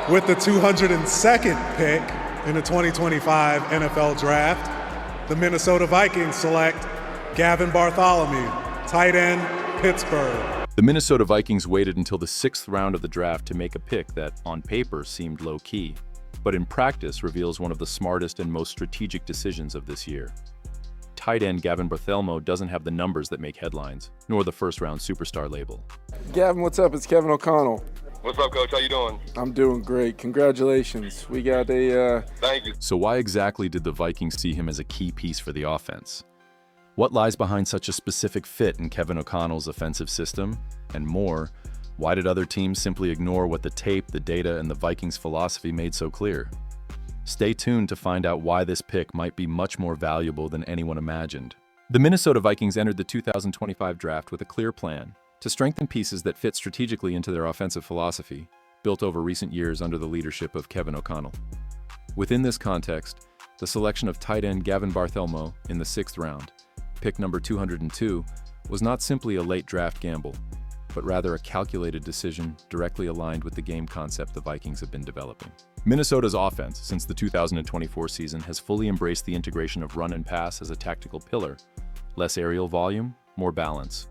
With the 202nd pick in the 2025 NFL Draft, the Minnesota Vikings select Gavin Bartholomew, tight end, Pittsburgh. The Minnesota Vikings waited until the 6th round of the draft to make a pick that, on paper, seemed low-key, but in practice reveals one of the smartest and most strategic decisions of this year. Tight end Gavin Bartholomew doesn't have the numbers that make headlines, nor the first-round superstar label. Gavin, what's up? It's Kevin O'Connell. What's up, Coach? How you doing? I'm doing great. Congratulations. We got a... Thank you. So why exactly did the Vikings see him as a key piece for the offense? What lies behind such a specific fit in Kevin O'Connell's offensive system? And more, why did other teams simply ignore what the tape, the data, and the Vikings' philosophy made so clear? Stay tuned to find out why this pick might be much more valuable than anyone imagined. The Minnesota Vikings entered the 2025 draft with a clear plan to strengthen pieces that fit strategically into their offensive philosophy, built over recent years under the leadership of Kevin O'Connell. Within this context, the selection of tight end Gavin Bartholomew in the 6th round, pick number 202, was not simply a late draft gamble, but rather a calculated decision directly aligned with the game concept the Vikings have been developing. Minnesota's offense, since the 2024 season, has fully embraced the integration of run and pass as a tactical pillar. Less aerial volume, more balance.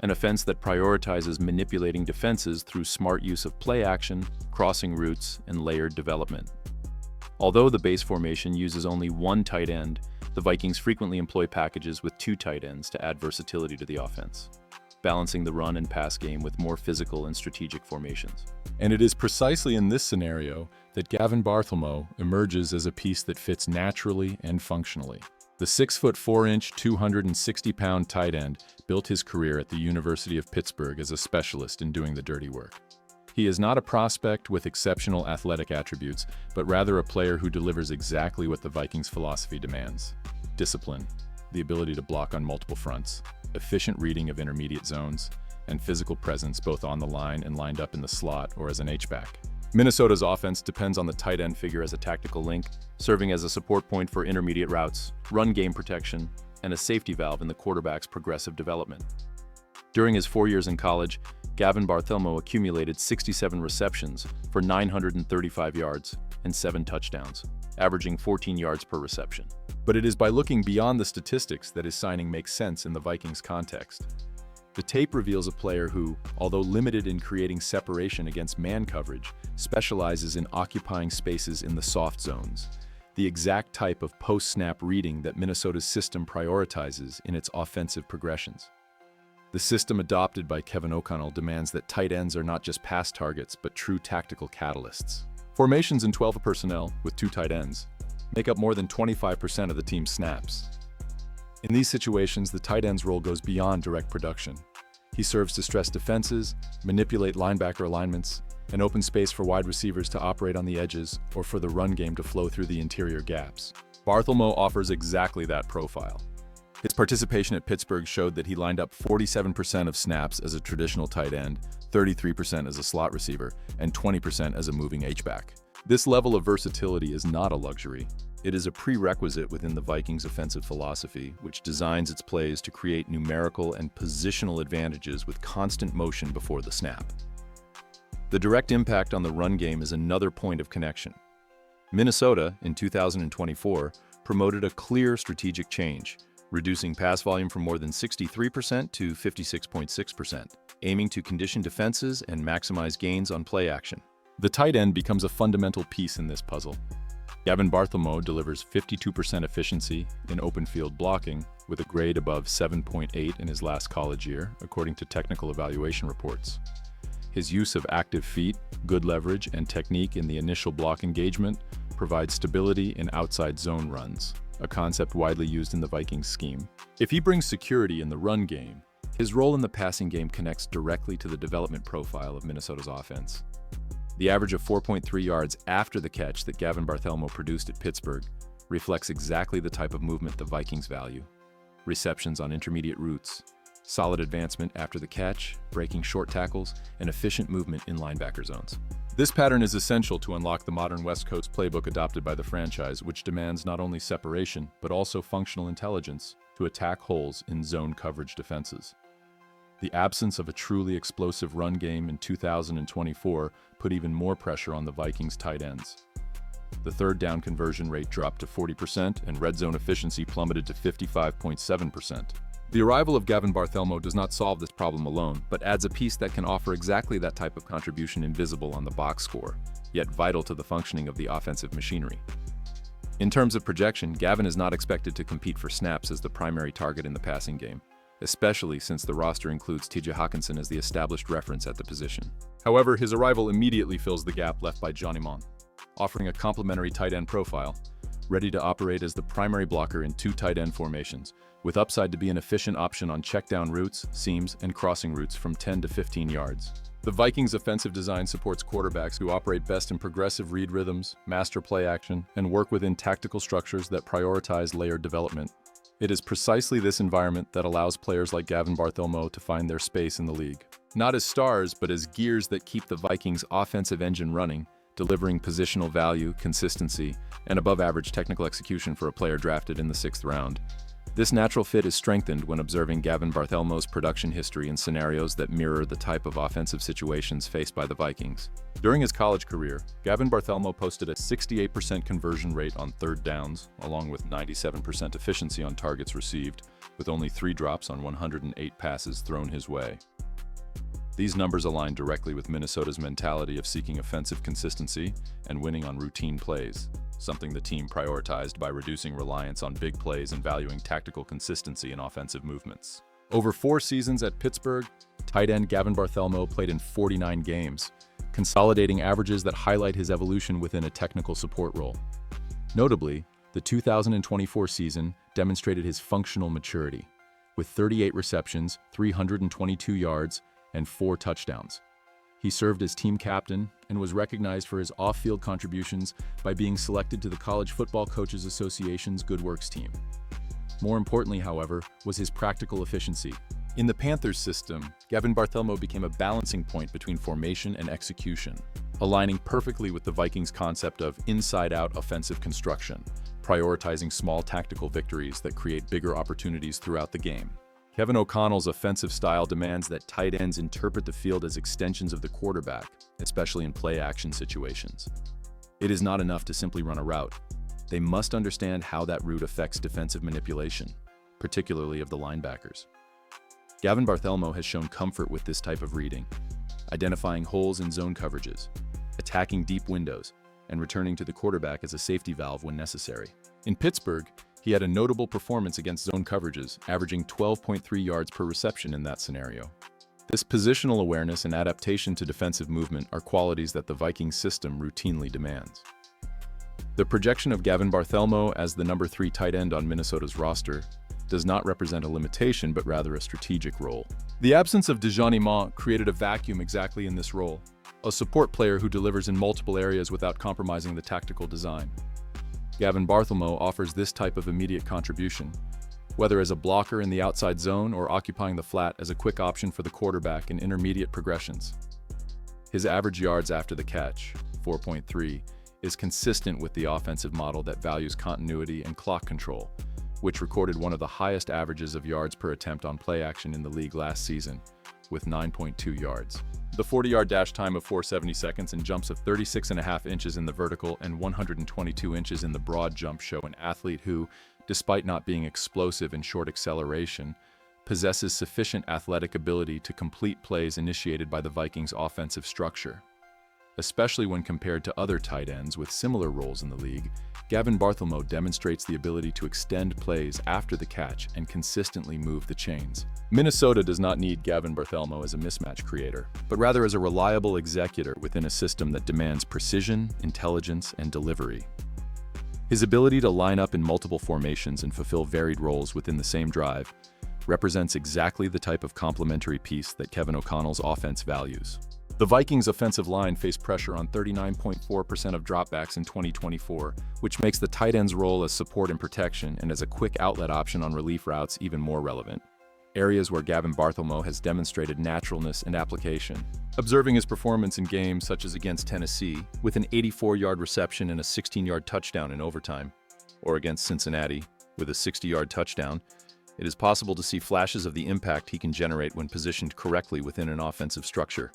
An offense that prioritizes manipulating defenses through smart use of play action, crossing routes, and layered development. Although the base formation uses only one tight end, the Vikings frequently employ packages with 2 tight ends to add versatility to the offense, balancing the run and pass game with more physical and strategic formations. And it is precisely in this scenario that Gavin Bartholomew emerges as a piece that fits naturally and functionally. The 6'4", 260-pound tight end built his career at the University of Pittsburgh as a specialist in doing the dirty work. He is not a prospect with exceptional athletic attributes, but rather a player who delivers exactly what the Vikings' philosophy demands: discipline, the ability to block on multiple fronts, efficient reading of intermediate zones, and physical presence both on the line and lined up in the slot or as an H-back. Minnesota's offense depends on the tight end figure as a tactical link, serving as a support point for intermediate routes, run game protection, and a safety valve in the quarterback's progressive development. During his 4 years in college, Gavin Bartholomew accumulated 67 receptions for 935 yards and 7 touchdowns, averaging 14 yards per reception. But it is by looking beyond the statistics that his signing makes sense in the Vikings' context. The tape reveals a player who, although limited in creating separation against man coverage, specializes in occupying spaces in the soft zones, the exact type of post-snap reading that Minnesota's system prioritizes in its offensive progressions. The system adopted by Kevin O'Connell demands that tight ends are not just pass targets, but true tactical catalysts. Formations in 12 personnel, with 2 tight ends, make up more than 25% of the team's snaps. In these situations, the tight end's role goes beyond direct production. He serves to stress defenses, manipulate linebacker alignments, and open space for wide receivers to operate on the edges or for the run game to flow through the interior gaps. Bartholomew offers exactly that profile. His participation at Pittsburgh showed that he lined up 47% of snaps as a traditional tight end, 33% as a slot receiver, and 20% as a moving H-back. This level of versatility is not a luxury. It is a prerequisite within the Vikings' offensive philosophy, which designs its plays to create numerical and positional advantages with constant motion before the snap. The direct impact on the run game is another point of connection. Minnesota, in 2024, promoted a clear strategic change, reducing pass volume from more than 63% to 56.6%, aiming to condition defenses and maximize gains on play action. The tight end becomes a fundamental piece in this puzzle. Gavin Bartholomew delivers 52% efficiency in open field blocking, with a grade above 7.8 in his last college year, according to technical evaluation reports. His use of active feet, good leverage, and technique in the initial block engagement provides stability in outside zone runs, a concept widely used in the Vikings scheme. If he brings security in the run game, his role in the passing game connects directly to the development profile of Minnesota's offense. The average of 4.3 yards after the catch that Gavin Bartholomew produced at Pittsburgh reflects exactly the type of movement the Vikings value: receptions on intermediate routes, solid advancement after the catch, breaking short tackles, and efficient movement in linebacker zones. This pattern is essential to unlock the modern West Coast playbook adopted by the franchise, which demands not only separation, but also functional intelligence to attack holes in zone coverage defenses. The absence of a truly explosive run game in 2024 put even more pressure on the Vikings' tight ends. The third down conversion rate dropped to 40% and red zone efficiency plummeted to 55.7%. The arrival of Gavin Bartholomew does not solve this problem alone, but adds a piece that can offer exactly that type of contribution invisible on the box score, yet vital to the functioning of the offensive machinery. In terms of projection, Gavin is not expected to compete for snaps as the primary target in the passing game, especially since the roster includes TJ Hawkinson as the established reference at the position. However, his arrival immediately fills the gap left by Johnny Mon, offering a complementary tight end profile, ready to operate as the primary blocker in two tight end formations, with upside to be an efficient option on check-down routes, seams, and crossing routes from 10 to 15 yards. The Vikings' offensive design supports quarterbacks who operate best in progressive read rhythms, master play action, and work within tactical structures that prioritize layered development. It is precisely this environment that allows players like Gavin Bartholomew to find their space in the league. Not as stars, but as gears that keep the Vikings' offensive engine running, delivering positional value, consistency, and above-average technical execution for a player drafted in the 6th round. This natural fit is strengthened when observing Gavin Bartholomew's production history in scenarios that mirror the type of offensive situations faced by the Vikings. During his college career, Gavin Bartholomew posted a 68% conversion rate on third downs, along with 97% efficiency on targets received, with only 3 drops on 108 passes thrown his way. These numbers align directly with Minnesota's mentality of seeking offensive consistency and winning on routine plays, something the team prioritized by reducing reliance on big plays and valuing tactical consistency in offensive movements. Over 4 seasons at Pittsburgh, tight end Gavin Bartholomew played in 49 games, consolidating averages that highlight his evolution within a technical support role. Notably, the 2024 season demonstrated his functional maturity, with 38 receptions, 322 yards, and 4 touchdowns. He served as team captain and was recognized for his off-field contributions by being selected to the College Football Coaches Association's Good Works team. More importantly, however, was his practical efficiency. In the Panthers system, Gavin Bartholomew became a balancing point between formation and execution, aligning perfectly with the Vikings' concept of inside-out offensive construction, prioritizing small tactical victories that create bigger opportunities throughout the game. Kevin O'Connell's offensive style demands that tight ends interpret the field as extensions of the quarterback, especially in play-action situations. It is not enough to simply run a route. They must understand how that route affects defensive manipulation, particularly of the linebackers. Gavin Bartholomew has shown comfort with this type of reading, identifying holes in zone coverages, attacking deep windows, and returning to the quarterback as a safety valve when necessary. In Pittsburgh, he had a notable performance against zone coverages, averaging 12.3 yards per reception in that scenario. This positional awareness and adaptation to defensive movement are qualities that the Vikings system routinely demands. The projection of Gavin Bartholomew as the number 3 tight end on Minnesota's roster does not represent a limitation, but rather a strategic role. The absence of Johnny Mon created a vacuum exactly in this role, a support player who delivers in multiple areas without compromising the tactical design. Gavin Bartholomew offers this type of immediate contribution, whether as a blocker in the outside zone or occupying the flat as a quick option for the quarterback in intermediate progressions. His average yards after the catch, 4.3, is consistent with the offensive model that values continuity and clock control, which recorded one of the highest averages of yards per attempt on play action in the league last season, with 9.2 yards. The 40-yard dash time of 4.70 seconds and jumps of 36.5 inches in the vertical and 122 inches in the broad jump show an athlete who, despite not being explosive in short acceleration, possesses sufficient athletic ability to complete plays initiated by the Vikings' offensive structure. Especially when compared to other tight ends with similar roles in the league, Gavin Bartholomew demonstrates the ability to extend plays after the catch and consistently move the chains. Minnesota does not need Gavin Bartholomew as a mismatch creator, but rather as a reliable executor within a system that demands precision, intelligence, and delivery. His ability to line up in multiple formations and fulfill varied roles within the same drive represents exactly the type of complementary piece that Kevin O'Connell's offense values. The Vikings' offensive line faced pressure on 39.4% of dropbacks in 2024, which makes the tight end's role as support and protection and as a quick outlet option on relief routes even more relevant, areas where Gavin Bartholomew has demonstrated naturalness and application. Observing his performance in games such as against Tennessee, with an 84-yard reception and a 16-yard touchdown in overtime, or against Cincinnati, with a 60-yard touchdown, It is possible to see flashes of the impact he can generate when positioned correctly within an offensive structure.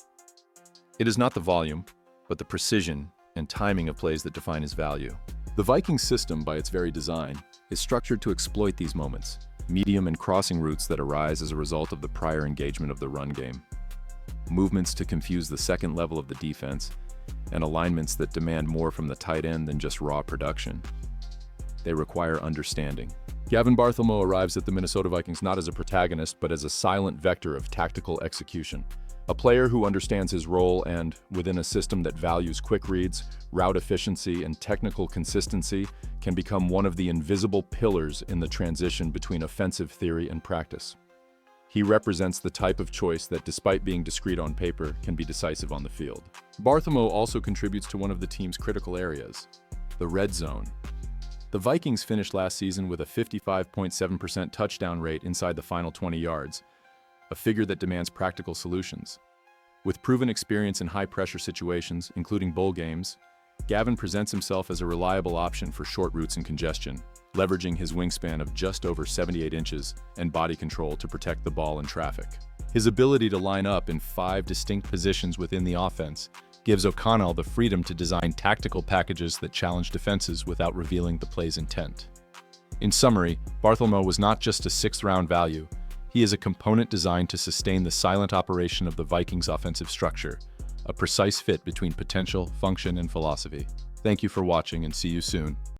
It is not the volume, but the precision and timing of plays that define his value. The Vikings system, by its very design, is structured to exploit these moments, medium and crossing routes that arise as a result of the prior engagement of the run game, movements to confuse the second level of the defense, and alignments that demand more from the tight end than just raw production. They require understanding. Gavin Bartholomew arrives at the Minnesota Vikings not as a protagonist, but as a silent vector of tactical execution. A player who understands his role and, within a system that values quick reads, route efficiency, and technical consistency, can become one of the invisible pillars in the transition between offensive theory and practice. He represents the type of choice that, despite being discreet on paper, can be decisive on the field. Bartholomew also contributes to one of the team's critical areas, the red zone. The Vikings finished last season with a 55.7% touchdown rate inside the final 20 yards, a figure that demands practical solutions. With proven experience in high-pressure situations, including bowl games, Gavin presents himself as a reliable option for short routes and congestion, leveraging his wingspan of just over 78 inches and body control to protect the ball in traffic. His ability to line up in 5 distinct positions within the offense gives O'Connell the freedom to design tactical packages that challenge defenses without revealing the play's intent. In summary, Bartholomew was not just a 6th-round value. He is a component designed to sustain the silent operation of the Vikings' offensive structure, a precise fit between potential, function, and philosophy. Thank you for watching, and see you soon.